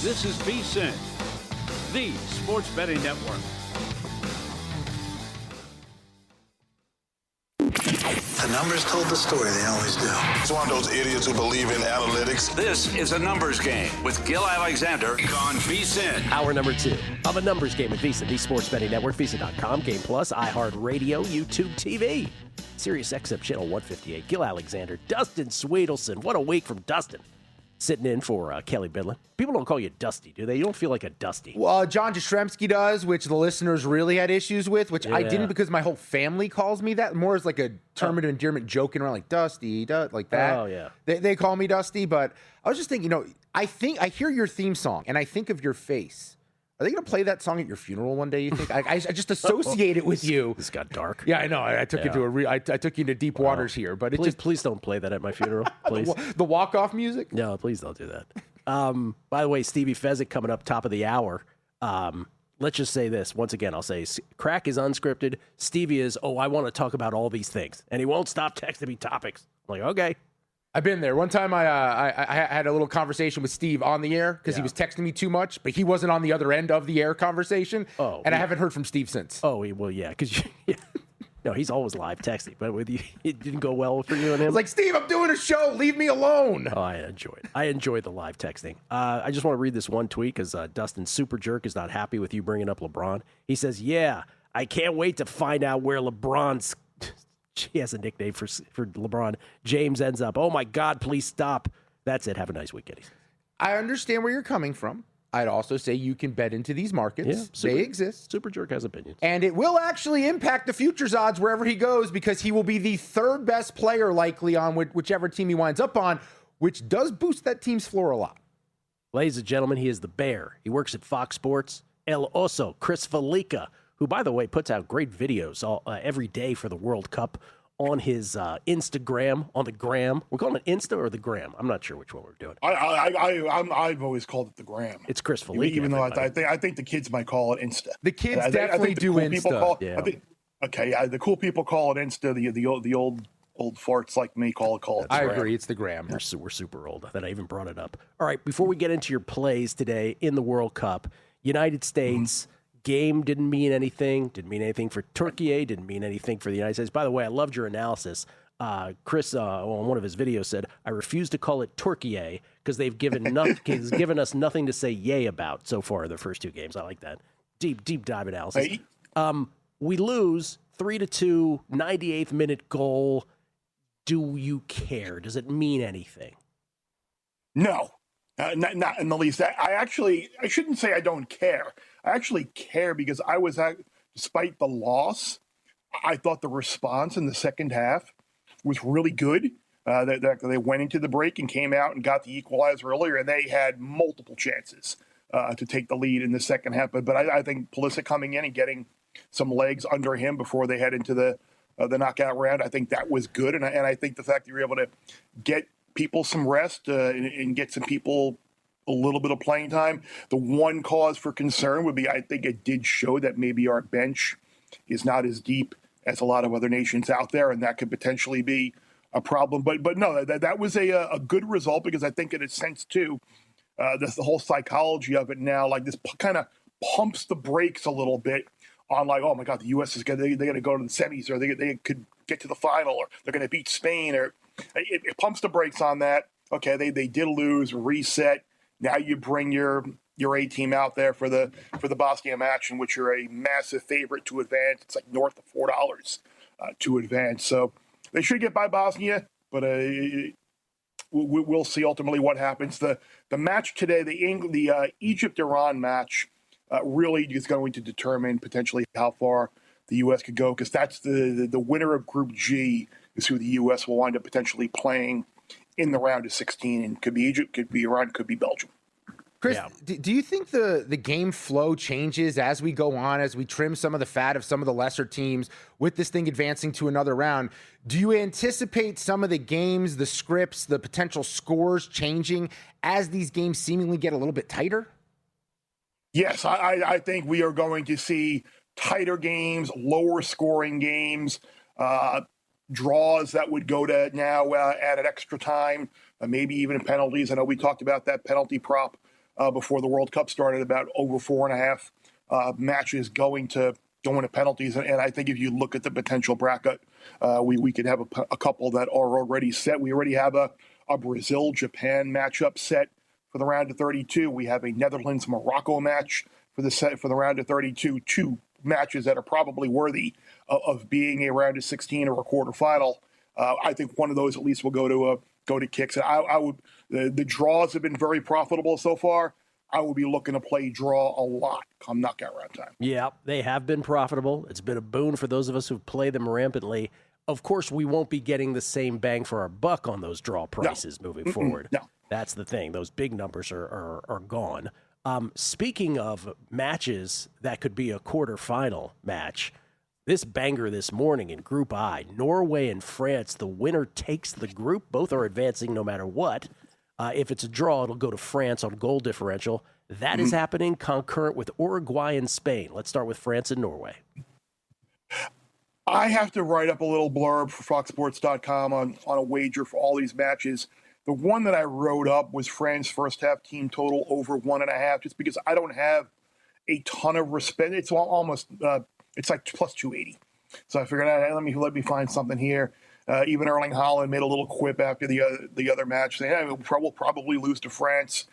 This is VSiN, the Sports Betting Network. The numbers told the story, they always do. It's one of those idiots who believe in analytics. This is a numbers game with Gill Alexander on VSiN. Hour number 2 of a numbers game with VSiN, the Sports Betting Network, VSiN.com, Game Plus, iHeartRadio, YouTube TV, Sirius XM Channel 158. Gill Alexander, Dustin Swedelson. What a week from Dustin. Sitting in for Kelly Bidlin. People don't call you Dusty, do they? You don't feel like a Dusty. Well, John Jastrzemski does, which the listeners really had issues with, which I didn't because my whole family calls me that. More as like a term of endearment, joking around like Dusty, like that. Oh, yeah. They call me Dusty, but I was just thinking, I hear your theme song and I think of your face. Are they going to play that song at your funeral one day, you think? I just associate it with you. This got dark. Yeah, I know. I took you to I took you into deep waters here, but please don't play that at my funeral, please. The walk-off music? No, please don't do that. By the way, Stevie Fezzik coming up top of the hour. Let's just say this. Once again, I'll say Crack is unscripted. Stevie is, I want to talk about all these things. And he won't stop texting me topics. I'm like, okay. I've been there. One time I had a little conversation with Steve on the air because he was texting me too much, but he wasn't on the other end of the air conversation. I haven't heard from Steve since. Well, yeah, because no, he's always live texting, but with you, it didn't go well for you and him. I was like, Steve, I'm doing a show. Leave me alone. Oh, I enjoy it. I enjoy the live texting. I just want to read this one tweet because Dustin Super Jerk is not happy with you bringing up LeBron. He says, I can't wait to find out where LeBron's... He has a nickname for LeBron. James ends up, oh, my God, please stop. That's it. Have a nice weekend. I understand where you're coming from. I'd also say you can bet into these markets. They exist. Super Jerk has opinions. And it will actually impact the futures odds wherever he goes because he will be the third best player likely on whichever team he winds up on, which does boost that team's floor a lot. Ladies and gentlemen, he is the Bear. He works at Fox Sports. El Oso, Chris Fallica, who, by the way, puts out great videos every day for the World Cup on his Instagram, on the gram. We're calling it Insta or the gram? I'm not sure which one we're doing. I've always called it the gram. It's Chris Fallica. Even though I think the kids might call it Insta. The kids definitely do Insta. The cool people call it Insta. The old farts like me call it I gram. agree. It's the gram. We're super old that I even brought it up. All right, before we get into your plays today in the World Cup, United States... Game didn't mean anything for Turkey, didn't mean anything for the United States. By the way, I loved your analysis. Chris, on one of his videos, said, I refuse to call it Turkey because they've given us nothing to say yay about so far in the first two games. I like that. Deep dive analysis. Hey. We lose 3-2, 98th minute goal. Do you care? Does it mean anything? No, not in the least. I shouldn't say I don't care. I actually care because despite the loss, I thought the response in the second half was really good. They went into the break and came out and got the equalizer earlier, and they had multiple chances to take the lead in the second half. But I think Pulisic coming in and getting some legs under him before they head into the knockout round, I think that was good. And I think the fact that you're able to get people some rest and get some people a little bit of playing time. The one cause for concern would be I think it did show that maybe our bench is not as deep as a lot of other nations out there, and that could potentially be a problem. But no, that was a good result because I think in a sense, too, the whole psychology of it now, like this kind of pumps the brakes a little bit on like, oh, my God, the U.S. they're going to go to the semis or they could get to the final or they're going to beat Spain. Or it pumps the brakes on that. Okay, they did lose, reset. Now you bring your A team out there for the Bosnia match, in which you're a massive favorite to advance. It's like north of $4 to advance. So they should get by Bosnia, but we'll see ultimately what happens. The match today, the Egypt-Iran match, really is going to determine potentially how far the U.S. could go, because that's the winner of Group G is who the U.S. will wind up potentially playing in the round of 16, and could be Egypt, could be Iran, could be Belgium. Chris, do you think the game flow changes as we go on, as we trim some of the fat of some of the lesser teams with this thing advancing to another round? Do you anticipate some of the games, the scripts, the potential scores changing as these games seemingly get a little bit tighter? Yes, I think we are going to see tighter games, lower scoring games, draws that would go to now add an extra time, maybe even penalties. I know we talked about that penalty prop before the World Cup started, about over 4.5 matches going to penalties. And I think if you look at the potential bracket, we could have a couple that are already set. We already have a Brazil-Japan matchup set for the round of 32. We have a Netherlands-Morocco match for the round of 32. Two matches that are probably worthy of being a round of 16 or a quarterfinal. I think one of those at least will go to kicks. And the draws have been very profitable so far. I would be looking to play draw a lot come knockout round time. Yeah, they have been profitable. It's been a boon for those of us who've played them rampantly. Of course, we won't be getting the same bang for our buck on those draw prices moving forward. No. That's the thing. Those big numbers are gone. Speaking of matches that could be a quarterfinal match, this banger this morning in Group I, Norway and France, the winner takes the group. Both are advancing no matter what. If it's a draw, it'll go to France on goal differential. That is happening concurrent with Uruguay and Spain. Let's start with France and Norway. I have to write up a little blurb for FoxSports.com on a wager for all these matches. The one that I wrote up was France first half team total over 1.5, just because I don't have a ton of respect. It's almost it's like plus 280. So I figured, let me find something here. Even Erling Haaland made a little quip after the other match saying, we'll probably lose to France.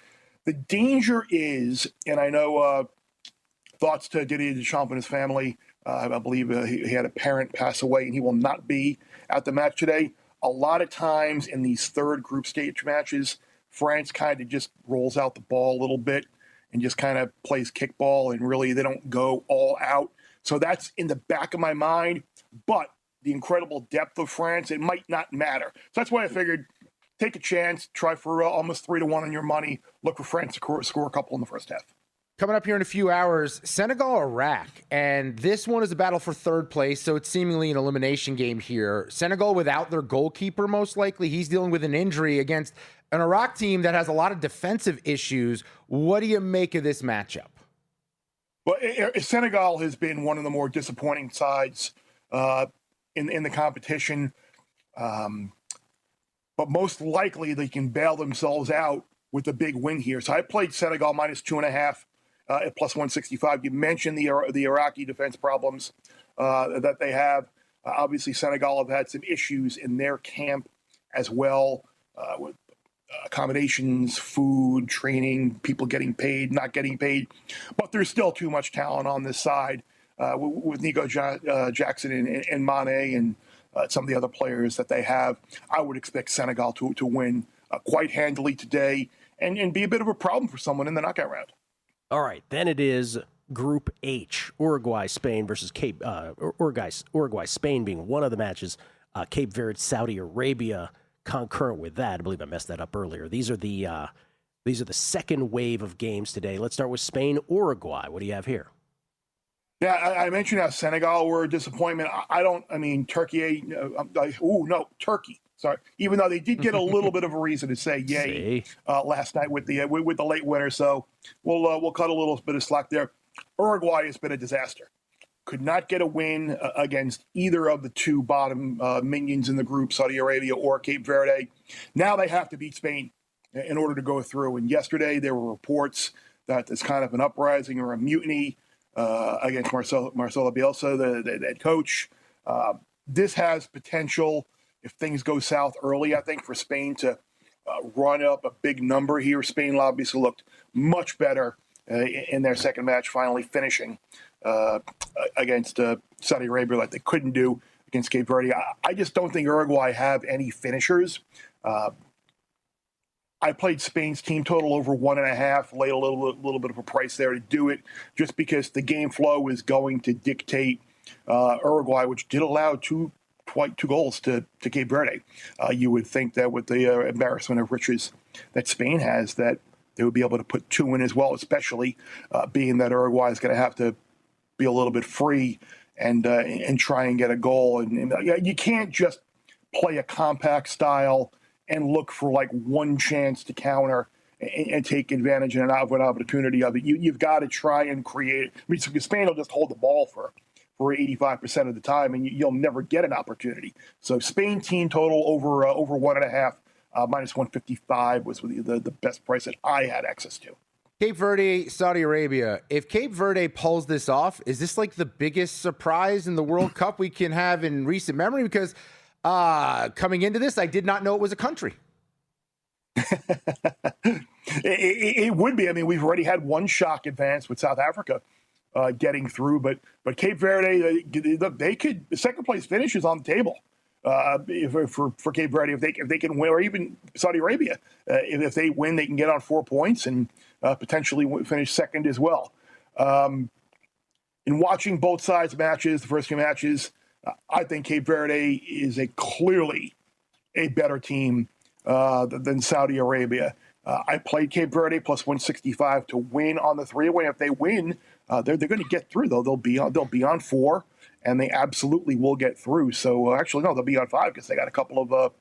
The danger is, and I know thoughts to Didier Deschamps and his family. I believe he had a parent pass away, and he will not be at the match today. A lot of times in these third group stage matches, France kind of just rolls out the ball a little bit and just kind of plays kickball, and really they don't go all out. So that's in the back of my mind. But the incredible depth of France, it might not matter. So that's why I figured take a chance, try for almost 3-1 on your money, look for France to score a couple in the first half. Coming up here in a few hours, Senegal, Iraq, and this one is a battle for third place, so it's seemingly an elimination game here. Senegal without their goalkeeper, most likely. He's dealing with an injury against an Iraq team that has a lot of defensive issues. What do you make of this matchup? Well, Senegal has been one of the more disappointing sides in the competition, but most likely they can bail themselves out with a big win here. So I played Senegal minus 2.5 at plus 165. You mentioned the Iraqi defense problems that they have. Obviously, Senegal have had some issues in their camp as well with accommodations, food, training, people getting paid, not getting paid. But there's still too much talent on this side with Nico Jackson and Mane and some of the other players that they have. I would expect Senegal to win quite handily today and be a bit of a problem for someone in the knockout round. All right, then it is Group H, Uruguay, Spain versus Uruguay, Spain being one of the matches. Cape Verde, Saudi Arabia, concurrent with that. I believe I messed that up earlier. These are the second wave of games today. Let's start with Spain, Uruguay. What do you have here? Yeah, I mentioned how Senegal were a disappointment. Turkey. Turkey. Sorry, even though they did get a little bit of a reason to say yay last night with the late winner, so we'll cut a little bit of slack there. Uruguay has been a disaster. Could not get a win against either of the two bottom minions in the group, Saudi Arabia or Cape Verde. Now they have to beat Spain in order to go through. And yesterday there were reports that there's kind of an uprising or a mutiny against Marcelo Bielsa, the head coach. This has potential. If things go south early, I think, for Spain to run up a big number here. Spain obviously looked much better in their second match, finally finishing against Saudi Arabia like they couldn't do against Cape Verde. I just don't think Uruguay have any finishers. I played Spain's team total over 1.5, laid a little bit of a price there to do it, just because the game flow is going to dictate Uruguay, which did allow two goals to Cape Verde. You would think that with the embarrassment of riches that Spain has, that they would be able to put 2 in as well, especially being that Uruguay is going to have to be a little bit free and try and get a goal. And you can't just play a compact style and look for like one chance to counter and take advantage of an opportunity of it. You've got to try and create. Spain will just hold the ball for 85% of the time, and you'll never get an opportunity. So Spain team total over 1.5, minus 155 was the best price that I had access to. Cape Verde, Saudi Arabia. If Cape Verde pulls this off, is this like the biggest surprise in the World Cup we can have in recent memory? Because coming into this, I did not know it was a country. It would be. I mean, we've already had one shock advance with South Africa getting through, but Cape Verde, they could. The second place finish is on the table for Cape Verde if they can win, or even Saudi Arabia if they win, they can get on 4 points and potentially finish second as well. In watching both sides matches, the first few matches, I think Cape Verde is clearly a better team than Saudi Arabia. I played Cape Verde plus 165 to win on the 3-way. If they win, they're going to get through. Though they'll be on 4, and they absolutely will get through. So actually, no, they'll be on 5 because they got a couple of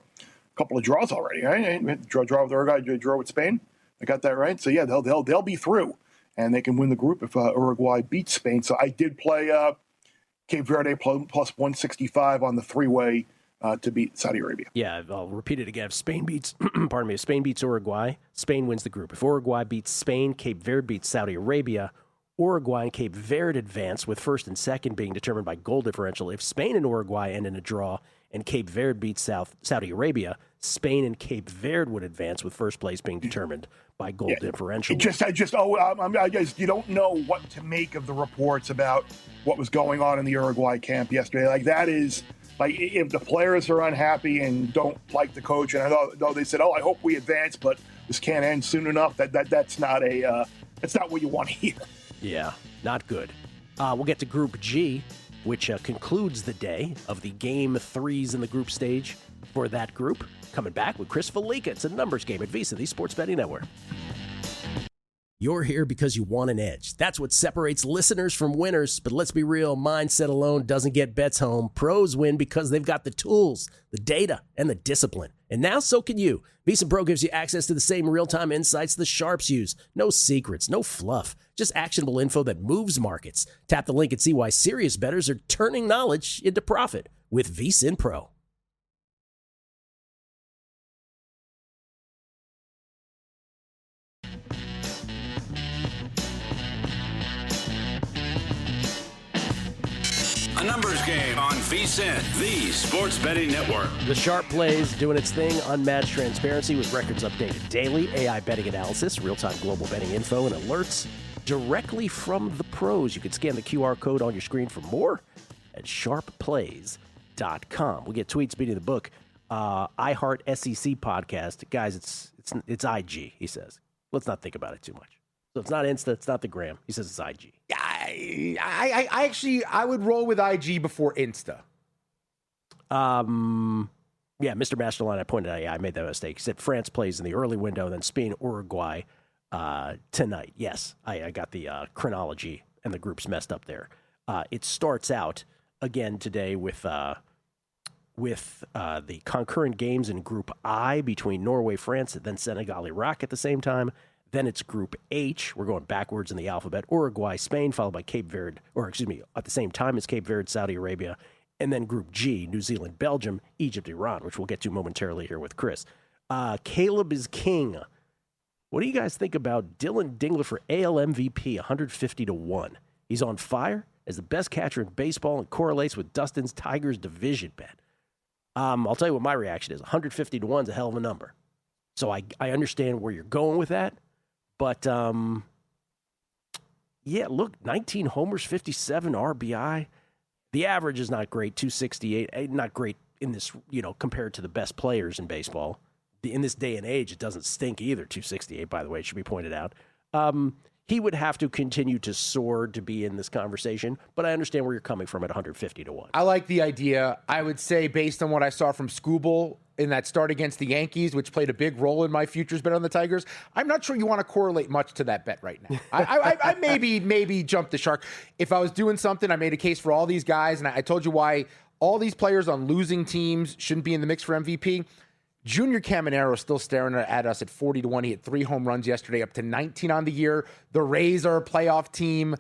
draws already. Right? Draw with Uruguay, draw with Spain. I got that right. So yeah, they'll be through, and they can win the group if Uruguay beats Spain. So I did play Cape Verde plus 165 on the 3-way. To beat Saudi Arabia. Yeah, I'll repeat it again. If Spain beats, if Spain beats Uruguay, Spain wins the group. If Uruguay beats Spain, Cape Verde beats Saudi Arabia. Uruguay and Cape Verde advance, with first and second being determined by goal differential. If Spain and Uruguay end in a draw and Cape Verde beats Saudi Arabia, Spain and Cape Verde would advance, with first place being determined by goal differential. I guess you don't know what to make of the reports about what was going on in the Uruguay camp yesterday. Like, that is. Like, if the players are unhappy and don't like the coach, and I know they said, I hope we advance, but this can't end soon enough. That's not what you want to hear. Yeah, not good. We'll get to Group G, which concludes the day of the Game 3s in the group stage for that group. Coming back with Chris Fallica. It's a numbers game at VSiN, the Sports Betting Network. You're here because you want an edge. That's what separates listeners from winners. But let's be real, mindset alone doesn't get bets home. Pros win because they've got the tools, the data, and the discipline. And now so can you. VSiN Pro gives you access to the same real-time insights the sharps use. No secrets, no fluff, just actionable info that moves markets. Tap the link and see why serious bettors are turning knowledge into profit with VSiN Pro. A numbers game on VSiN, the Sports Betting Network. The Sharp Plays doing its thing, unmatched transparency with records updated daily, AI betting analysis, real-time global betting info, and alerts directly from the pros. You can scan the QR code on your screen for more at sharpplays.com. We get tweets beating the book. iHeart SEC podcast. Guys, it's IG, he says. Let's not think about it too much. So it's not Insta, it's not the gram. He says it's IG. I actually would roll with IG before Insta. Yeah, Mr. Masterline, I pointed out, I made that mistake. He said France plays in the early window, then Spain, Uruguay tonight. Yes, I got the chronology and the groups messed up there. It starts out again today with the concurrent games in Group I between Norway, France, and then Senegal, Iraq at the same time. Then it's Group H. We're going backwards in the alphabet. Uruguay, Spain, followed by Cape Verde, at the same time as Cape Verde, Saudi Arabia. And then Group G, New Zealand, Belgium, Egypt, Iran, which we'll get to momentarily here with Chris. Caleb is king. What do you guys think about Dylan Dingler for AL MVP, 150-1? He's on fire as the best catcher in baseball and correlates with Dustin's Tigers division bet. I'll tell you what my reaction is. 150-1 is a hell of a number. So I understand where you're going with that. But, yeah, look, 19 homers, 57 RBI. The average is not great, 268. Not great in this, compared to the best players in baseball. In this day and age, it doesn't stink either, 268, by the way, it should be pointed out. He would have to continue to soar to be in this conversation, but I understand where you're coming from at 150-1. I like the idea. I would say, based on what I saw from Scooble in that start against the Yankees, which played a big role in my futures bet on the Tigers, I'm not sure you want to correlate much to that bet right now. I maybe jumped the shark. If I was doing something, I made a case for all these guys, and I told you why all these players on losing teams shouldn't be in the mix for MVP. Junior Caminero still staring at us at 40-1. He hit 3 home runs yesterday, up to 19 on the year. The Rays are a playoff team.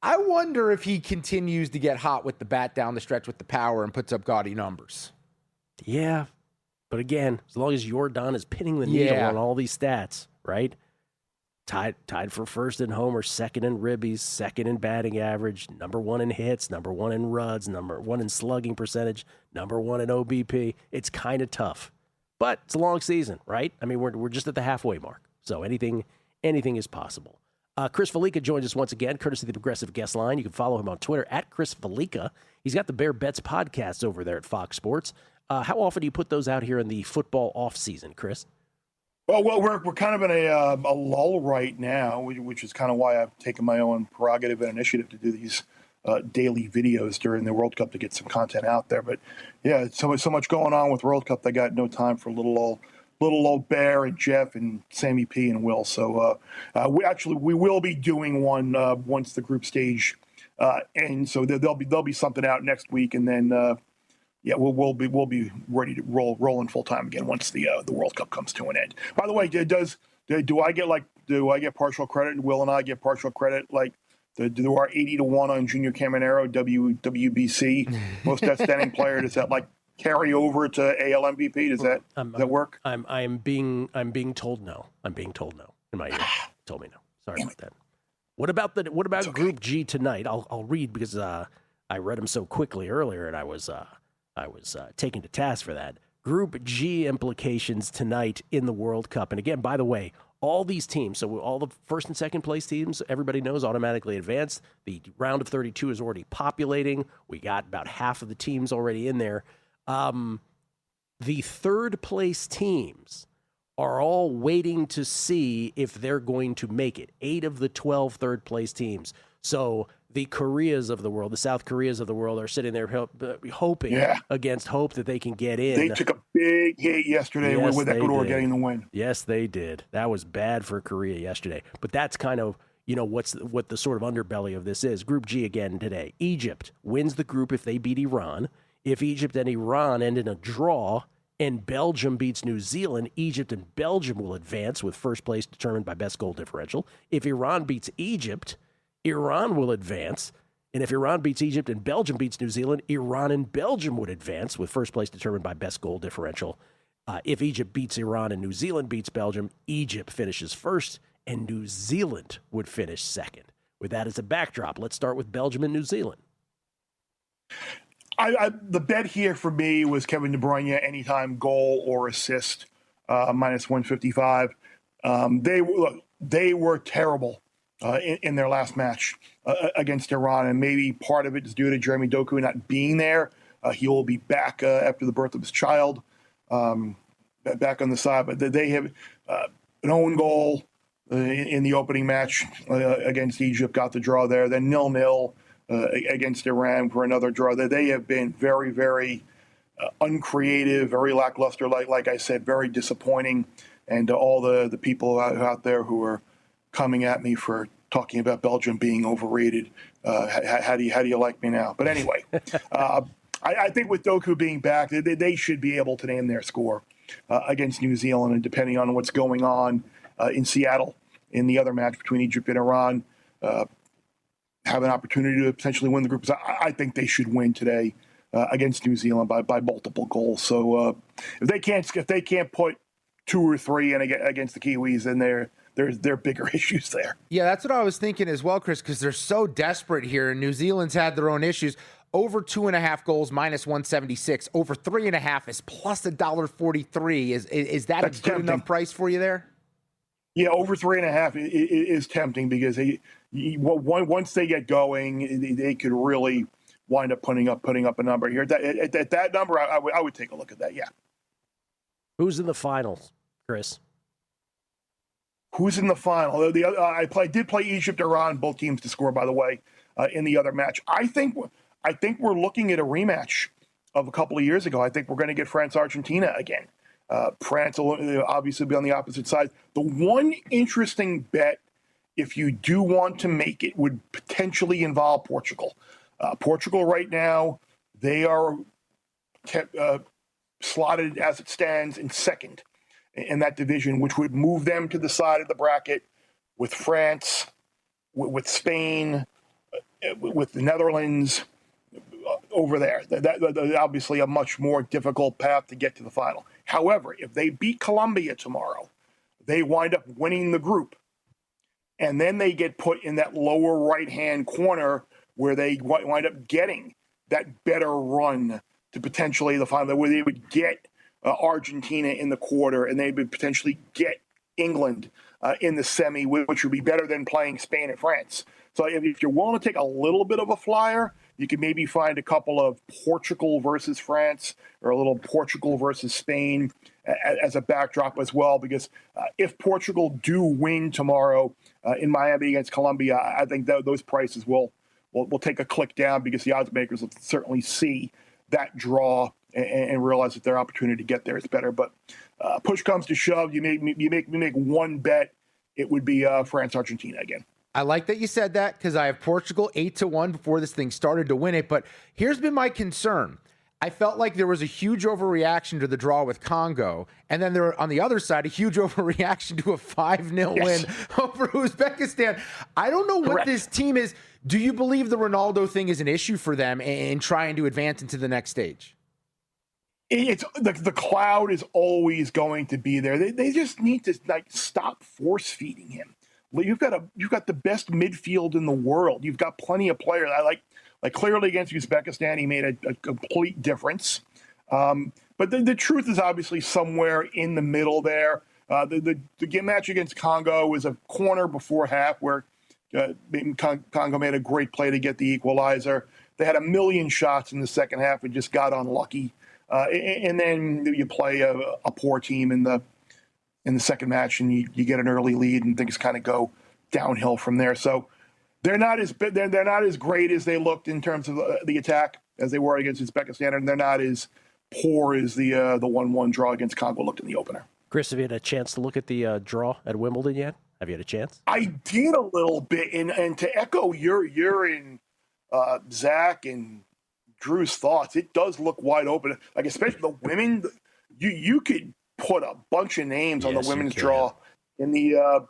I wonder if he continues to get hot with the bat down the stretch with the power and puts up gaudy numbers. Yeah, but again, as long as Jordan is pinning the needle on all these stats, right? tied for first in homers, second in ribbies, second in batting average, number one in hits, number one in runs, number one in slugging percentage, number one in OBP. It's kind of tough, but it's a long season, right? I mean, we're just at the halfway mark, so anything is possible. Chris Fallica joins us once again, courtesy of the Progressive Guest Line. You can follow him on Twitter at Chris Fallica. He's got the Bear Bets podcast over there at Fox Sports. How often do you put those out here in the football off season, Chris? Well, we're kind of in a lull right now, which is kind of why I've taken my own prerogative and initiative to do these daily videos during the World Cup to get some content out there. But yeah, so much going on with World Cup. I got no time for little old Bear and Jeff and Sammy P and Will. So we will be doing one once the group stage ends. So there'll be something out next week, and then. Yeah, we'll be ready to rolling full time again once the World Cup comes to an end. By the way, do I get partial credit? Will and I get partial credit? Like, do our 80-1 on Junior Caminero WBC most outstanding player? Does that like carry over to AL MVP? Does that work? I'm being told no. I'm being told no in my ear. Told me no. Sorry about that. What about Group G tonight? I'll read because I read them so quickly earlier, and I was taken to task for that. Group G implications tonight in the World Cup. And again, by the way, all these teams, so all the first and second place teams, everybody knows automatically advanced. The round of 32 is already populating. We got about half of the teams already in there. The third place teams are all waiting to see if they're going to make it. 8 of the 12 third place teams. So the Koreas of the world, the South Koreas of the world are sitting there hoping against hope that they can get in. They took a big hit yesterday with Ecuador getting the win. Yes, they did. That was bad for Korea yesterday. But that's kind of, what the sort of underbelly of this is. Group G again today. Egypt wins the group if they beat Iran. If Egypt and Iran end in a draw and Belgium beats New Zealand, Egypt and Belgium will advance with first place determined by best goal differential. If Iran beats Egypt, Iran will advance, and if Iran beats Egypt and Belgium beats New Zealand, Iran and Belgium would advance with first place determined by best goal differential. If Egypt beats Iran and New Zealand beats Belgium, Egypt finishes first, and New Zealand would finish second. With that as a backdrop, let's start with Belgium and New Zealand. The bet here for me was Kevin De Bruyne anytime goal or assist, minus 155. They were terrible. In their last match against Iran, and maybe part of it is due to Jeremy Doku not being there. He will be back after the birth of his child, back on the side. But they have an own goal in the opening match against Egypt, got the draw there. Then 0-0 against Iran for another draw. They have been very, very uncreative, very lackluster. Like I said, very disappointing. And all the people out there who are coming at me for talking about Belgium being overrated. How do you like me now? But anyway, I think with Doku being back, they should be able to name their score against New Zealand, and depending on what's going on in Seattle in the other match between Egypt and Iran, have an opportunity to potentially win the group. I think they should win today against New Zealand by multiple goals. So if they can't put 2 or 3 in against the Kiwis, then there are bigger issues there. Yeah, that's what I was thinking as well, Chris, because they're so desperate here. And New Zealand's had their own issues. Over 2.5 goals, minus 176. Over 3.5 is plus $1.43. Is that a good enough price for you there? Yeah, over 3.5 is tempting because once they get going, they could really wind up putting up a number here. At that number, I would take a look at that. Yeah. Who's in the finals, Chris? Who's in the final? I did play Egypt, Iran, both teams to score, by the way, in the other match. I think we're looking at a rematch of a couple of years ago. I think we're going to get France-Argentina again. France will obviously be on the opposite side. The one interesting bet, if you do want to make it, would potentially involve Portugal. Portugal right now, they are slotted as it stands in second in that division, which would move them to the side of the bracket with France, with Spain, with the Netherlands over there. That obviously a much more difficult path to get to the final. However, if they beat Colombia tomorrow, they wind up winning the group. and then they get put in that lower right-hand corner where they wind up getting that better run to potentially the final, where they would get Argentina in the quarter, and they would potentially get England in the semi, which would be better than playing Spain and France. So if you're willing to take a little bit of a flyer, you could maybe find a couple of Portugal versus France or a little Portugal versus Spain as a backdrop as well, because if Portugal do win tomorrow in Miami against Colombia, I think that those prices will take a click down, because the odds makers will certainly see that draw and realize that their opportunity to get there is better. But push comes to shove, you make one bet, it would be France-Argentina again. I like that you said that, because I have Portugal 8-1 before this thing started to win it. But here's been my concern. I felt like there was a huge overreaction to the draw with Congo, and then there, on the other side, a huge overreaction to a 5-0 win over Uzbekistan. I don't know what this team is. Do you believe the Ronaldo thing is an issue for them in trying to advance into the next stage? It's the cloud is always going to be there. They just need to stop force feeding him. You've got the best midfield in the world. You've got plenty of players. I like clearly against Uzbekistan, he made a complete difference. But the truth is obviously somewhere in the middle there. The game match against Congo was a corner before half where Congo made a great play to get the equalizer. They had a million shots in the second half and just got unlucky. And then you play a poor team in the second match, and you get an early lead, and things kind of go downhill from there. So they're not as great as they looked in terms of the attack as they were against Uzbekistan, and they're not as poor as the 1-1 draw against Congo looked in the opener. Chris, have you had a chance to look at the draw at Wimbledon yet? Have you had a chance? I did a little bit, and to echo your and Zach and Drew's thoughts, it does look wide open. Like, especially the women, you could put a bunch of names on the women's draw in a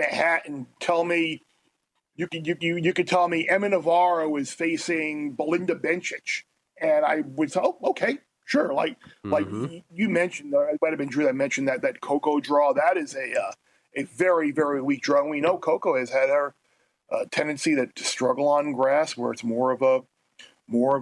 hat and tell me you could tell me Emma Navarro is facing Belinda Bencic, and I would say, oh, okay, sure. Like you mentioned, it might have been Drew that mentioned that Coco draw. That is a very, very weak draw. And we know Coco has had her tendency to struggle on grass, where it's more of a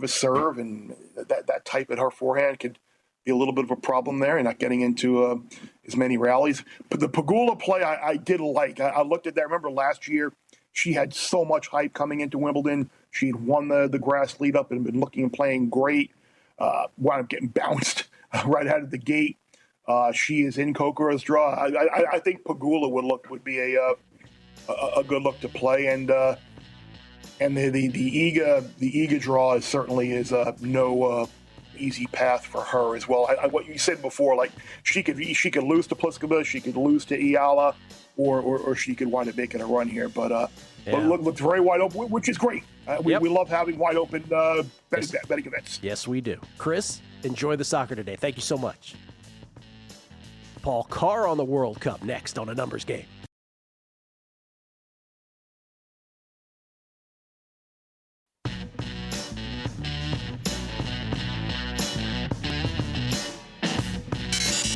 serve, and that type at her forehand could be a little bit of a problem there, and not getting into as many rallies. But the Pegula play I did like. I looked at that. I remember last year she had so much hype coming into Wimbledon. She had won the grass lead up and been looking and playing great. Wound up getting bounced right out of the gate. She is in Kokoro's draw. I think Pegula would be a good look to play, and the Iga draw is certainly no easy path for her as well. What you said before, like she could lose to Pliskova, she could lose to Iala, or she could wind up making a run here. But looks very wide open, which is great. We love having wide open betting events. Yes, we do. Chris, enjoy the soccer today. Thank you so much. Paul Carr on the World Cup next on A Numbers Game.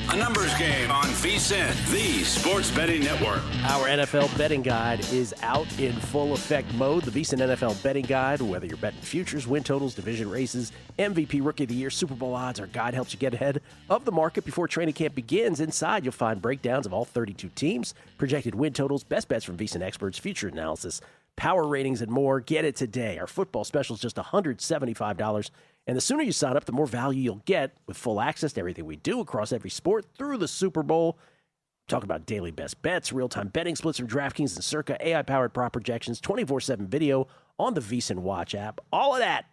A Numbers Game on VSiN, the Sports Betting Network. Our NFL betting guide is out in full effect mode. The VSiN NFL betting guide, whether you're betting futures, win totals, division races, MVP Rookie of the Year, Super Bowl odds, our guide helps you get ahead of the market before training camp begins. Inside, you'll find breakdowns of all 32 teams, projected win totals, best bets from VSiN experts, future analysis, power ratings, and more. Get it today. Our football special is just $175. And the sooner you sign up, the more value you'll get with full access to everything we do across every sport through the Super Bowl. Talk about daily best bets, real-time betting splits from DraftKings and Circa, AI-powered prop projections, 24/7 video on the VSiN Watch app. All of that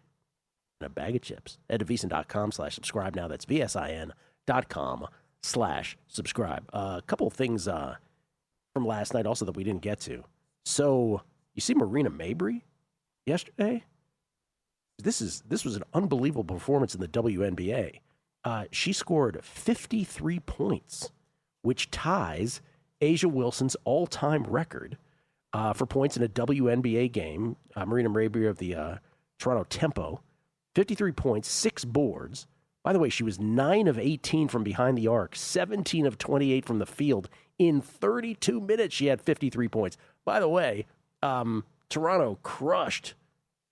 in a bag of chips. Head to VSiN.com/subscribe now. That's VSIN.com/subscribe. A couple of things from last night also that we didn't get to. So you see Marina Mabrey yesterday? This was an unbelievable performance in the WNBA. She scored 53 points, which ties Asia Wilson's all-time record for points in a WNBA game. Marina Mabrey of the Toronto Tempo, 53 points, 6 boards. By the way, she was 9 of 18 from behind the arc, 17 of 28 from the field. In 32 minutes, she had 53 points. By the way, Toronto crushed.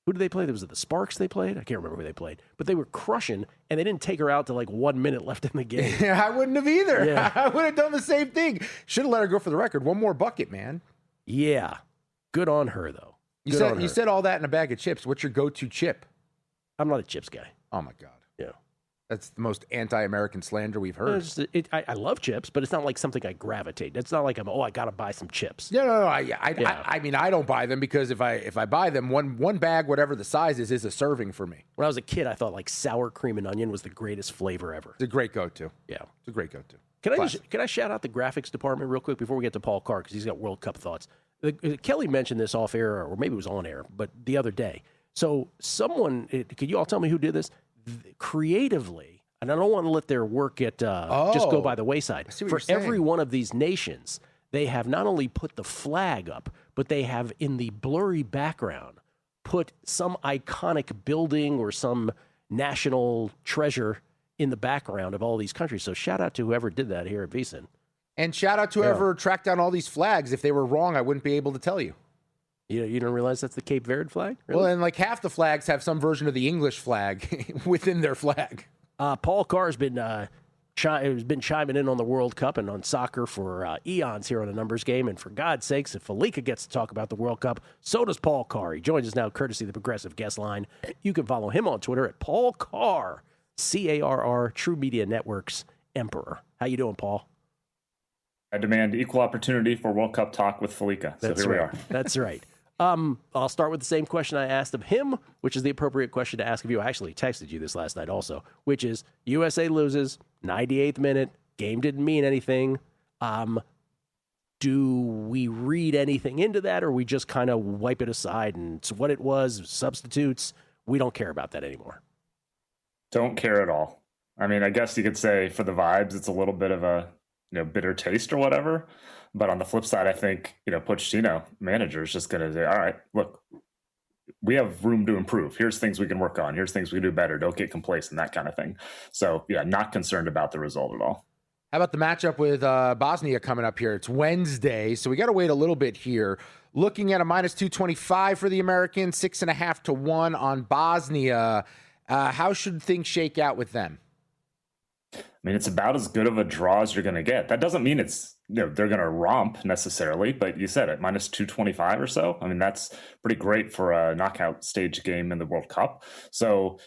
Who did they play? Was it the Sparks they played? I can't remember who they played. But they were crushing, and they didn't take her out to like 1 minute left in the game. Yeah, I wouldn't have either. Yeah. I would have done the same thing. Should have let her go for the record. One more bucket, man. Yeah. Good on her, though. You said all that in a bag of chips. What's your go-to chip? I'm not a chips guy. Oh, my God. Yeah. That's the most anti-American slander we've heard. I love chips, but it's not like something I gravitate. It's not like I got to buy some chips. No. I mean, I don't buy them because if I buy them, one bag, whatever the size is a serving for me. When I was a kid, I thought like sour cream and onion was the greatest flavor ever. It's a great go-to. Yeah. It's a great go-to. Can I shout out the graphics department real quick before we get to Paul Carr, because he's got World Cup thoughts. Kelly mentioned this off air, or maybe it was on air, but the other day. So could you all tell me who did this? Creatively, and I don't want to let their work get just go by the wayside. For every one of these nations, they have not only put the flag up, but they have in the blurry background put some iconic building or some national treasure in the background of all these countries. So shout out to whoever did that here at VSiN. And shout out to whoever tracked down all these flags. If they were wrong, I wouldn't be able to tell you. You don't realize that's the Cape Verde flag? Really? Well, and like half the flags have some version of the English flag within their flag. Paul Carr has been chiming in on the World Cup and on soccer for eons here on a numbers game. And for God's sakes, if Fallica gets to talk about the World Cup, so does Paul Carr. He joins us now courtesy of the Progressive Guest Line. You can follow him on Twitter at Paul Carr, CARR, True Media Network's Emperor. How you doing, Paul? I demand equal opportunity for World Cup talk with Fallica. So here we are. That's right. I'll start with the same question I asked of him, which is the appropriate question to ask of you. I actually texted you this last night also, which is USA loses, 98th minute, game didn't mean anything. Do we read anything into that, or we just kind of wipe it aside and it's what it was, substitutes? We don't care about that anymore. Don't care at all. I mean, I guess you could say for the vibes, it's a little bit of a bitter taste or whatever. But on the flip side, I think, Pochettino, manager, is just going to say, all right, look, we have room to improve. Here's things we can work on. Here's things we can do better. Don't get complacent, that kind of thing. So, yeah, not concerned about the result at all. How about the matchup with Bosnia coming up here? It's Wednesday, so we got to wait a little bit here. Looking at a minus 225 for the Americans, 6.5 to 1 on Bosnia. How should things shake out with them? I mean, it's about as good of a draw as you're going to get. That doesn't mean it's they're going to romp necessarily, but you said it, minus 225 or so. I mean, that's pretty great for a knockout stage game in the World Cup. So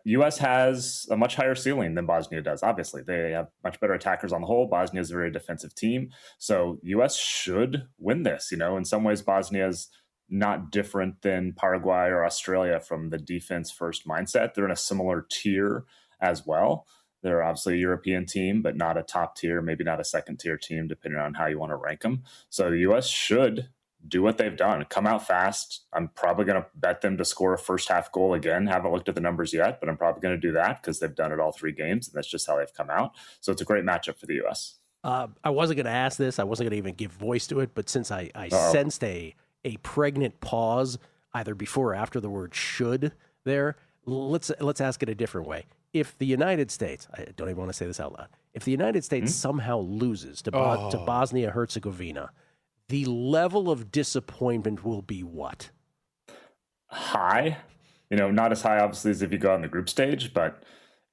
U.S. has a much higher ceiling than Bosnia does. Obviously, they have much better attackers on the whole. Bosnia is a very defensive team. So U.S. should win this. In some ways, Bosnia is not different than Paraguay or Australia from the defense first mindset. They're in a similar tier as well. They're obviously a European team, but not a top tier, maybe not a second tier team, depending on how you want to rank them. So the U.S. should do what they've done, come out fast. I'm probably going to bet them to score a first half goal again. Haven't looked at the numbers yet, but I'm probably going to do that because they've done it all 3 games, and that's just how they've come out. So it's a great matchup for the U.S. I wasn't going to ask this. I wasn't going to even give voice to it, but since I sensed a pregnant pause either before or after the word should there, let's ask it a different way. If the United States, I don't even want to say this out loud, if the United States somehow loses to Bosnia-Herzegovina, the level of disappointment will be what? High. Not as high, obviously, as if you go out in the group stage, but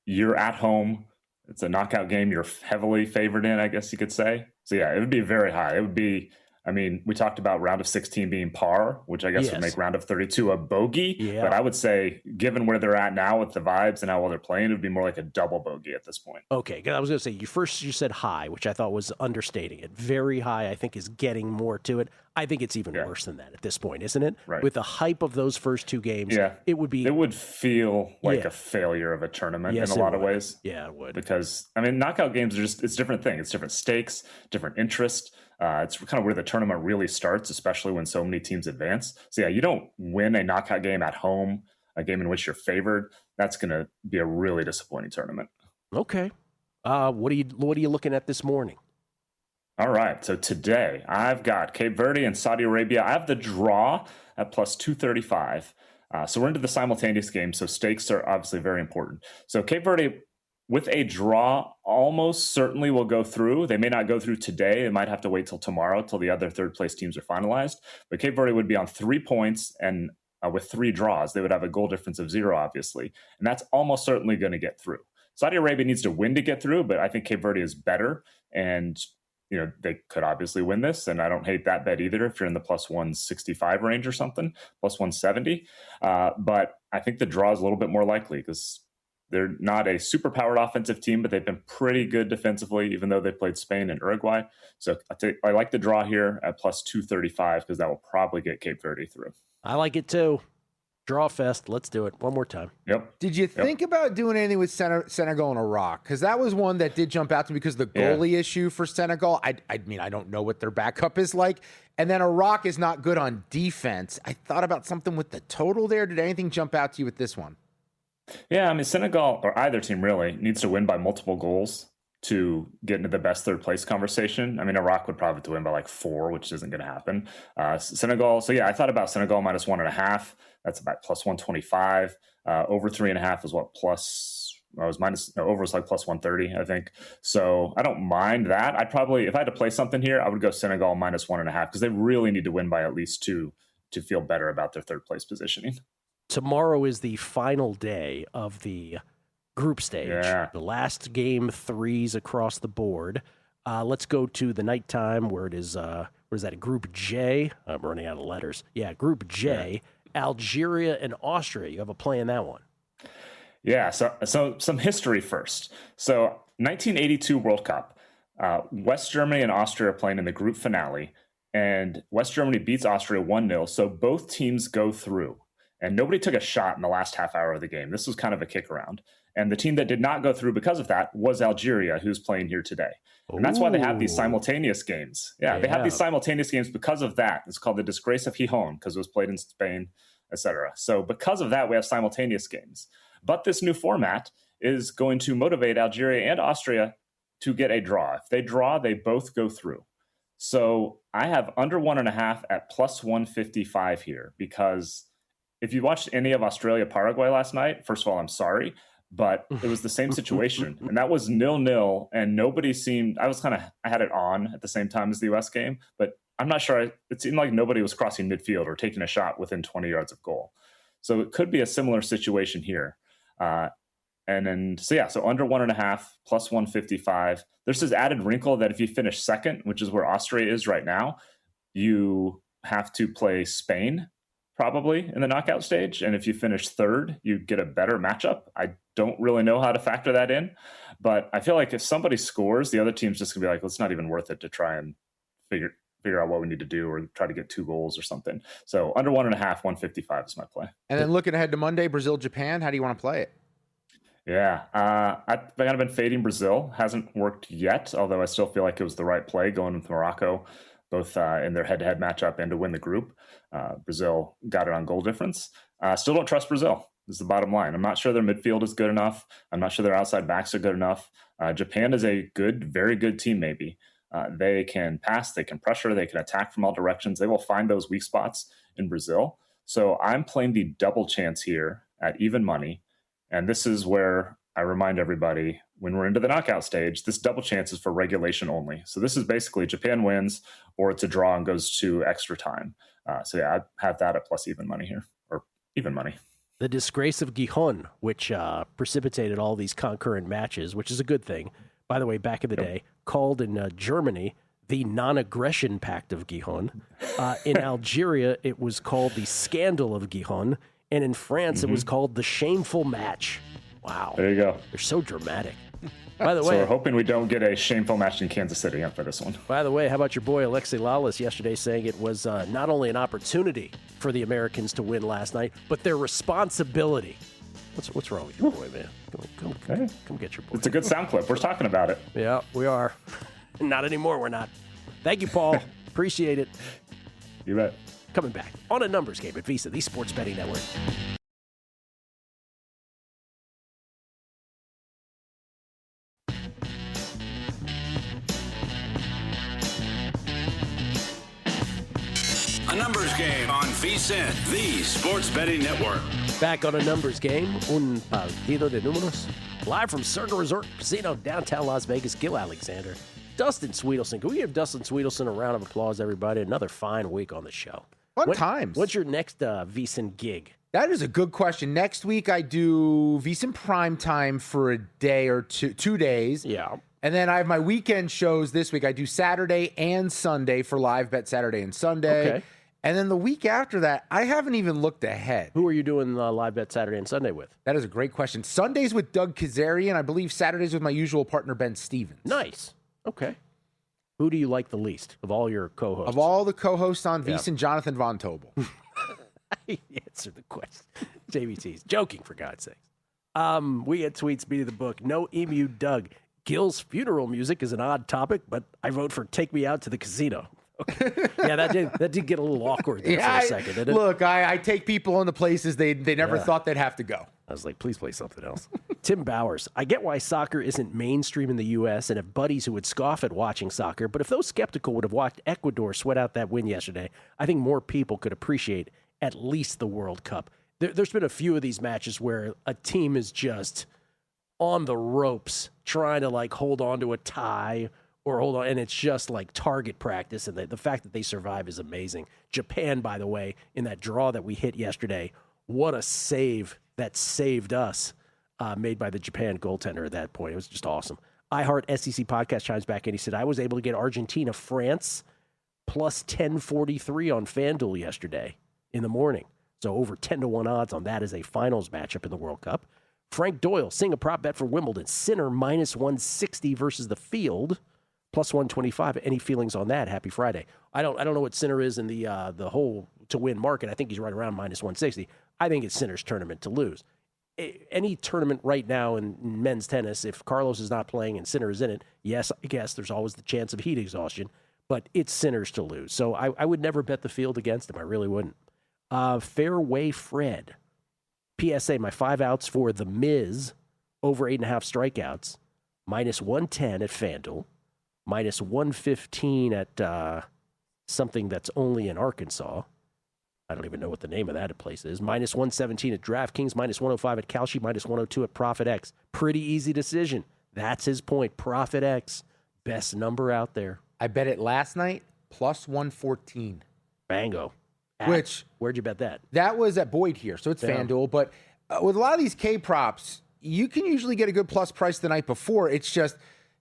you're at home. It's a knockout game. You're heavily favored in, I guess you could say. So, yeah, it would be very high. It would be, we talked about round of 16 being par, which I guess would make round of 32 a bogey. Yeah. But I would say, given where they're at now with the vibes and how well they're playing, it would be more like a double bogey at this point. Okay, I was going to say, you said high, which I thought was understating it. Very high, I think, is getting more to it. I think it's even worse than that at this point, isn't it? Right. With the hype of those first 2 games, it would feel like a failure of a tournament in a lot of ways. Yeah, it would. Because, knockout games are it's a different thing. It's different stakes, different interest. It's kind of where the tournament really starts, especially when so many teams advance. So, yeah, you don't win a knockout game at home, a game in which you're favored. That's going to be a really disappointing tournament. Okay. What are you looking at this morning? All right. So today I've got Cape Verde and Saudi Arabia. I have the draw at plus 235. So we're into the simultaneous game. So stakes are obviously very important. So Cape Verde with a draw, almost certainly will go through. They may not go through today. They might have to wait till tomorrow, till the other third place teams are finalized. But Cape Verde would be on 3 points, and with 3 draws, they would have a goal difference of 0, obviously. And that's almost certainly going to get through. Saudi Arabia needs to win to get through, but I think Cape Verde is better. And, they could obviously win this. And I don't hate that bet either if you're in the plus 165 range or something, plus 170. But I think the draw is a little bit more likely because they're not a super powered offensive team, but they've been pretty good defensively, even though they played Spain and Uruguay. So I like the draw here at plus 235 because that will probably get Cape Verde through. I like it too. Draw fest. Let's do it one more time. Yep. Did you think about doing anything with Senegal and Iraq? Because that was one that did jump out to me because the goalie issue for Senegal. I mean, I don't know what their backup is like. And then Iraq is not good on defense. I thought about something with the total there. Did anything jump out to you with this one? Yeah, I mean, Senegal, or either team really, needs to win by multiple goals to get into the best third place conversation. I mean, Iraq would probably have to win by like 4, which isn't going to happen. Senegal, so yeah, I thought about Senegal minus 1.5. That's about plus 125. Over 3.5 is what plus, over was like plus 130, I think. So I don't mind that. I'd probably, if I had to play something here, I would go Senegal minus 1.5 because they really need to win by at least 2 to feel better about their third place positioning. Tomorrow is the final day of the group stage. Yeah. The last game, 3s across the board. Let's go to the nighttime where it is, what is that, Group J? I'm running out of letters. Yeah, Group J, Algeria and Austria. You have a play in that one. Yeah, so some history first. So 1982 World Cup, West Germany and Austria are playing in the group finale, and West Germany beats Austria 1-0, so both teams go through. And nobody took a shot in the last half hour of the game. This was kind of a kick around. And the team that did not go through because of that was Algeria, who's playing here today. And that's why they have these simultaneous games. Yeah, they have these simultaneous games because of that. It's called the Disgrace of Gijón because it was played in Spain, etc. So because of that, we have simultaneous games. But this new format is going to motivate Algeria and Austria to get a draw. If they draw, they both go through. So I have under 1.5 at plus 155 here because if you watched any of Australia-Paraguay last night, first of all, I'm sorry, but it was the same situation. And that was 0-0, and nobody seemed, I had it on at the same time as the U.S. game, but I'm not sure, it seemed like nobody was crossing midfield or taking a shot within 20 yards of goal. So it could be a similar situation here. So under 1.5, plus 155. There's this added wrinkle that if you finish second, which is where Austria is right now, you have to play Spain probably in the knockout stage. And if you finish third, you get a better matchup. I don't really know how to factor that in, but I feel like if somebody scores, the other team's just gonna be like, well, it's not even worth it to try and figure out what we need to do or try to get 2 goals or something. So under 1.5, 155 is my play. And then looking ahead to Monday, Brazil, Japan, how do you want to play it? Yeah, I've kind of been fading Brazil. Hasn't worked yet, although I still feel like it was the right play going with Morocco, both in their head-to-head matchup and to win the group. Brazil got it on goal difference. Still don't trust Brazil is the bottom line. I'm not sure their midfield is good enough. I'm not sure their outside backs are good enough. Japan is a good, very good team maybe. They can pass, they can pressure, they can attack from all directions. They will find those weak spots in Brazil. So I'm playing the double chance here at even money. And this is where I remind everybody when we're into the knockout stage, this double chance is for regulation only. So this is basically Japan wins or it's a draw and goes to extra time. So yeah, I'd have that at plus even money here, or even money. The Disgrace of Gijón, which precipitated all these concurrent matches, which is a good thing. By the way, back in the day, called in Germany the Non-Aggression Pact of Gijón. In Algeria, it was called the Scandal of Gijón. And in France, it was called the Shameful Match. Wow. There you go. They're so dramatic. By the way, so we're hoping we don't get a shameful match in Kansas City after this one. By the way, how about your boy Alexei Lalas yesterday saying it was not only an opportunity for the Americans to win last night, but their responsibility. What's wrong with your boy, man? Come get your boy. It's a good sound clip. We're talking about it. Yeah, we are. Not anymore, we're not. Thank you, Paul. Appreciate it. You bet. Coming back on a numbers game at Visa, the Sports Betting Network. A numbers numbers game on VSiN, the sports betting network. Back on a numbers game, un partido de números. Live from Circa Resort Casino, downtown Las Vegas, Gill Alexander. Dustin Swedelson. Can we give Dustin Swedelson a round of applause, everybody? Another fine week on the show. Fun times. What's your next VSiN gig? That is a good question. Next week, I do VSiN Prime Time for a day or 2 days. Yeah. And then I have my weekend shows this week. I do Saturday and Sunday for Live Bet Saturday and Sunday. Okay. And then the week after that, I haven't even looked ahead. Who are you doing Live Bet Saturday and Sunday with? That is a great question. Sundays with Doug Kazarian. I believe Saturdays with my usual partner, Ben Stevens. Nice. Okay. Who do you like the least of all your co-hosts? Of all the co-hosts on VSiN, Jonathan Von Tobel. I answered the question. JVT's joking, for God's sakes. We had tweets beating the book. No Emu Doug. Gill's funeral music is an odd topic, but I vote for Take Me Out to the Casino. Okay. Yeah, that did get a little awkward there for a second, didn't it? Look, I take people into places they never thought they'd have to go. I was like, please play something else. Tim Bowers. I get why soccer isn't mainstream in the U.S. and have buddies who would scoff at watching soccer, but if those skeptical would have watched Ecuador sweat out that win yesterday, I think more people could appreciate at least the World Cup. There's been a few of these matches where a team is just on the ropes trying to like hold on to a tie or hold on, and it's just like target practice, and the fact that they survive is amazing. Japan, by the way, in that draw that we hit yesterday, what a save that saved us, made by the Japan goaltender at that point. It was just awesome. iHeart SEC Podcast chimes back, and he said, I was able to get Argentina, France, plus 1043 on FanDuel yesterday in the morning. So over 10-1 odds on that as a finals matchup in the World Cup. Frank Doyle, seeing a prop bet for Wimbledon. Sinner, minus 160 versus the field. Plus 125. Any feelings on that? Happy Friday. I don't know what Sinner is in the whole to win market. I think he's right around minus 160. I think it's Sinner's tournament to lose. Any tournament right now in men's tennis, if Carlos is not playing and Sinner is in it, yes, I guess there's always the chance of heat exhaustion, but it's Sinner's to lose. So I would never bet the field against him. I really wouldn't. Fairway Fred. PSA, my 5 outs for The Miz, over 8.5 strikeouts, minus 110 at FanDuel. Minus 115 at something that's only in Arkansas. I don't even know what the name of that place is. Minus 117 at DraftKings, minus 105 at Kalshi, minus 102 at Profit X. Pretty easy decision. That's his point. Profit X, best number out there. I bet it last night, plus 114. Bango. Where'd you bet that? That was at Boyd here, so it's FanDuel. But with a lot of these K props, you can usually get a good plus price the night before. It's just,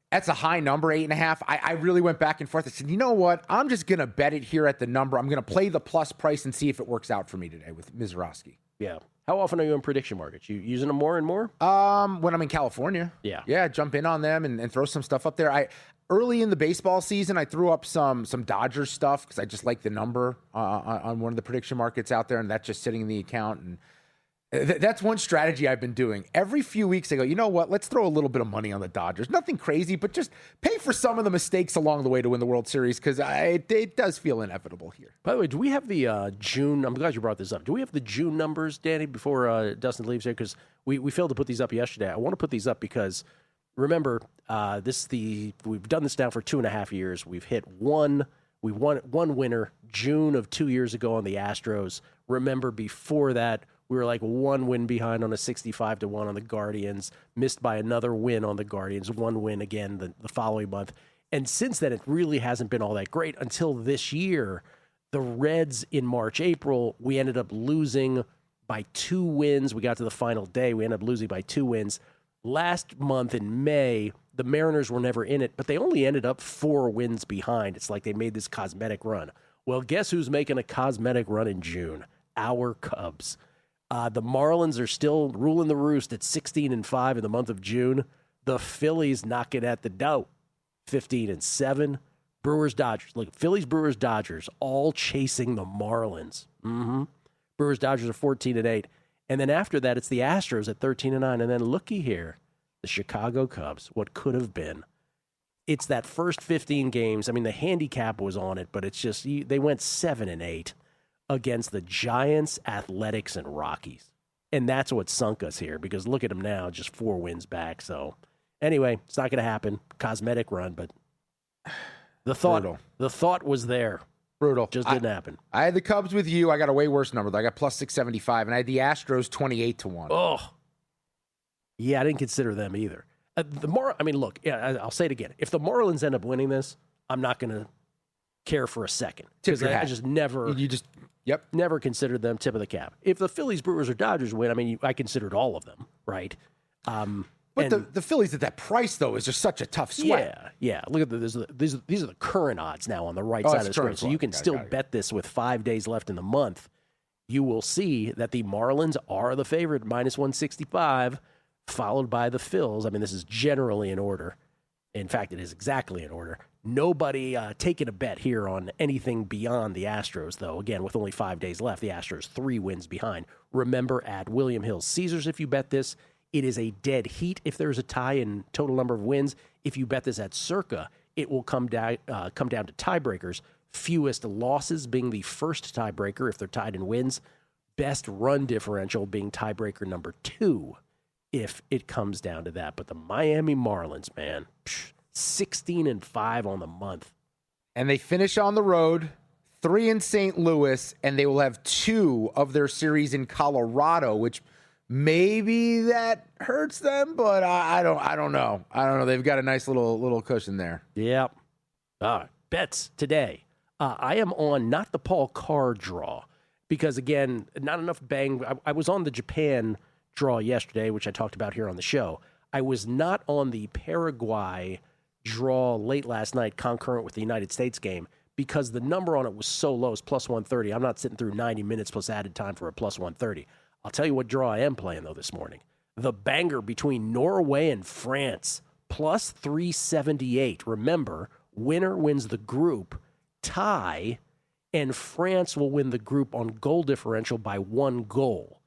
that's a high number, 8.5. I really went back and forth. I said, you know what? I'm just going to bet it here at the number. I'm going to play the plus price and see if it works out for me today with Mizraski. Yeah. How often are you in prediction markets? You using them more and more? When I'm in California. Yeah. Yeah, jump in on them and throw some stuff up there. Early in the baseball season, I threw up some Dodgers stuff because I just like the number on one of the prediction markets out there, and that's just sitting in the account. And that's one strategy I've been doing. Every few weeks, I go, you know what? Let's throw a little bit of money on the Dodgers. Nothing crazy, but just pay for some of the mistakes along the way to win the World Series because it does feel inevitable here. By the way, do we have the June? I'm glad you brought this up. Do we have the June numbers, Danny, before Dustin leaves here? Because we failed to put these up yesterday. I want to put these up because, remember, we've done this now for 2.5 years. We've hit one winner, June of 2 years ago on the Astros. Remember, before that, we were like one win behind on a 65-1 on the Guardians, missed by another win on the Guardians, one win again the following month. And since then, it really hasn't been all that great until this year. The Reds in March, April, we ended up losing by 2 wins. We got to the final day. We ended up losing by 2 wins. Last month in May, the Mariners were never in it, but they only ended up 4 wins behind. It's like they made this cosmetic run. Well, guess who's making a cosmetic run in June? Our Cubs. The Marlins are still ruling the roost at 16-5 in the month of June. The Phillies knocking at the door, 15-7. Brewers, Dodgers. Look, Phillies, Brewers, Dodgers, all chasing the Marlins. Brewers, Dodgers are 14-8. And then after that, it's the Astros at 13-9. And then looky here, the Chicago Cubs, what could have been. It's that first 15 games. I mean, the handicap was on it, but it's just, they went 7-8 against the Giants, Athletics, and Rockies. And that's what sunk us here, because look at them now, just 4 wins back. So anyway, it's not going to happen. Cosmetic run, but the thought was there. Brutal. Just didn't happen. I had the Cubs with you. I got a way worse number, though. I got plus 675, and I had the Astros 28-1. Oh. Yeah, I didn't consider them either. Look, I'll say it again. If the Marlins end up winning this, I'm not going to care for a second. Because I just never... Never considered them tip of the cap. If the Phillies, Brewers, or Dodgers win, I considered all of them, right? But the Phillies at that price, though, is just such a tough sweat. Yeah. Look at these are the current odds now on the right side of the screen. So you can still bet this with 5 days left in the month. You will see that the Marlins are the favorite, minus 165, followed by the Phils. This is generally in order. In fact, it is exactly in order. Nobody taking a bet here on anything beyond the Astros, though. Again, with only 5 days left, the Astros 3 wins behind. Remember, at William Hill Caesars, if you bet this, it is a dead heat if there's a tie in total number of wins. If you bet this at Circa, it will come down to tiebreakers. Fewest losses being the first tiebreaker if they're tied in wins. Best run differential being tiebreaker number 2 if it comes down to that. But the Miami Marlins, man, 16-5 on the month. And they finish on the road, 3 in St. Louis, and they will have 2 of their series in Colorado, which maybe that hurts them, but I don't know. They've got a nice little cushion there. Yep. Bets today. I am on not the Paul Carr draw because, again, not enough bang. I was on the Japan draw yesterday, which I talked about here on the show. I was not on the Paraguay draw late last night, concurrent with the United States game, because the number on it was so low, it's plus 130. I'm not sitting through 90 minutes plus added time for a plus 130. I'll tell you what draw I am playing, though, this morning. The banger between Norway and France, plus 378. Remember, winner wins the group, tie, and France will win the group on goal differential by 1 goal.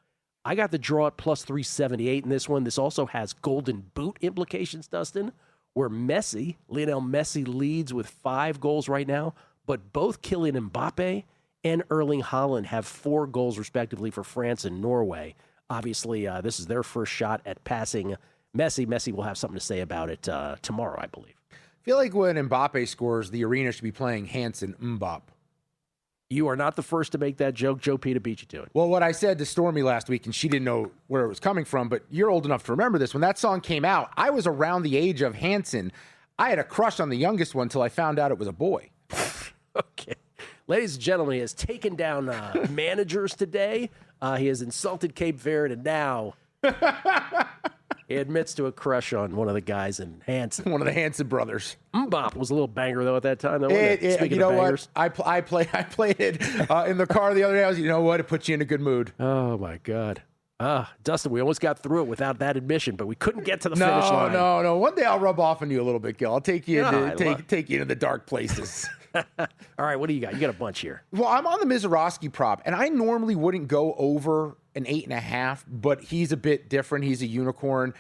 I got the draw at plus 378 in this one. This also has golden boot implications, Dustin, where Lionel Messi leads with 5 goals right now, but both Kylian Mbappe and Erling Haaland have 4 goals respectively for France and Norway. Obviously, this is their first shot at passing Messi. Messi will have something to say about it tomorrow, I believe. I feel like when Mbappe scores, the arena should be playing Hanson Mbop. You are not the first to make that joke. Joe Pita beat you to it. Well, what I said to Stormy last week, and she didn't know where it was coming from, but you're old enough to remember this. When that song came out, I was around the age of Hanson. I had a crush on the youngest one until I found out it was a boy. Okay. Ladies and gentlemen, he has taken down managers today. He has insulted Cape Verde, and now he admits to a crush on one of the guys in Hanson. One of the Hanson brothers. Mbop was a little banger, though, at that time. Though, Speaking you know of bangers. what? I played it in the car the other day. I was, you know what? It puts you in a good mood. Oh, my God. Dustin, we almost got through it without that admission, but we couldn't get to the finish line. No. One day I'll rub off on you a little bit, Gill. I'll take you take you into the dark places. All right, what do you got? You got a bunch here. Well, I'm on the Mizorowski prop, and I normally wouldn't go over an 8.5, but he's a bit different. He's a unicorn,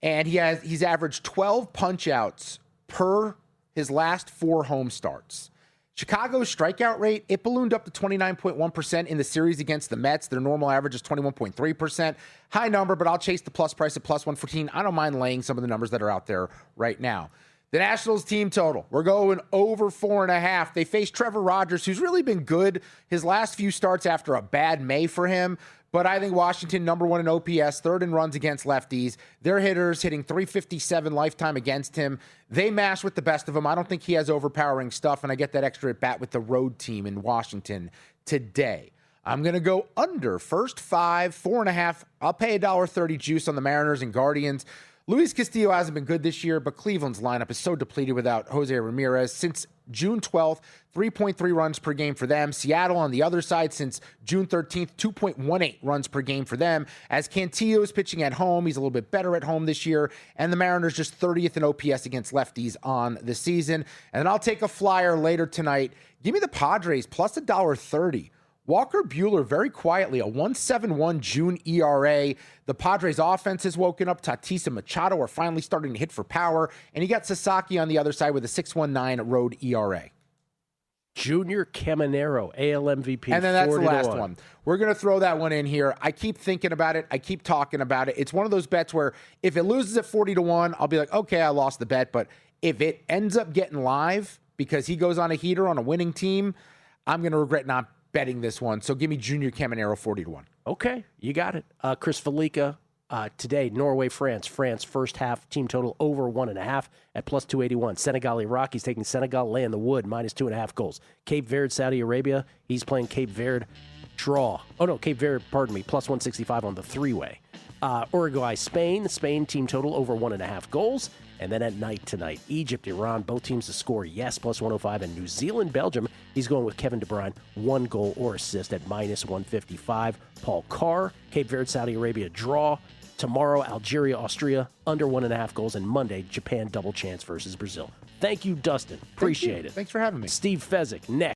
and he's averaged 12 punch-outs per his last 4 home starts. Chicago's strikeout rate, it ballooned up to 29.1% in the series against the Mets. Their normal average is 21.3%. High number, but I'll chase the plus price at plus 114. I don't mind laying some of the numbers that are out there right now. The Nationals team total, we're going over 4.5. They face Trevor Rogers, who's really been good his last few starts after a bad May for him. But I think Washington, number 1 in OPS, 3rd in runs against lefties. Their hitters hitting .357 lifetime against him. They mash with the best of them. I don't think he has overpowering stuff, and I get that extra at bat with the road team in Washington today. I'm going to go under first 5, 4.5. I'll pay $1.30 juice on the Mariners and Guardians. Luis Castillo hasn't been good this year, but Cleveland's lineup is so depleted without Jose Ramirez. Since June 12th, 3.3 runs per game for them. Seattle on the other side since June 13th, 2.18 runs per game for them. As Cantillo is pitching at home, he's a little bit better at home this year. And the Mariners just 30th in OPS against lefties on the season. And then I'll take a flyer later tonight. Give me the Padres plus $1.30. Walker Buehler very quietly, a 1.71 June ERA. The Padres offense has woken up. Tatis and Machado are finally starting to hit for power. And you got Sasaki on the other side with a 6.19 road ERA. Junior Caminero, AL MVP. And then that's the last one. We're going to throw that one in here. I keep thinking about it. I keep talking about it. It's one of those bets where if it loses at 40-1, I'll be like, okay, I lost the bet. But if it ends up getting live because he goes on a heater on a winning team, I'm going to regret not betting this one. So give me Junior Caminero 40-1. Okay, you got it. Chris Fallica, today, Norway, France. France, first half, team total over 1.5 at plus 281. Senegal, Iraq, he's taking Senegal, laying the wood, minus 2.5 goals. Cape Verde, Saudi Arabia, he's playing Cape Verde, draw. Oh, no, Cape Verde, pardon me, plus 165 on the three-way. Uruguay, Spain, team total over 1.5 goals. And then at night tonight, Egypt, Iran, both teams to score, yes, plus 105. And New Zealand, Belgium, he's going with Kevin De Bruyne, 1 goal or assist at minus 155. Paul Carr, Cape Verde, Saudi Arabia, draw. Tomorrow, Algeria, Austria, under 1.5 goals. And Monday, Japan, double chance versus Brazil. Thank you, Dustin. Appreciate it. Thanks for having me. Steve Fezzik, next.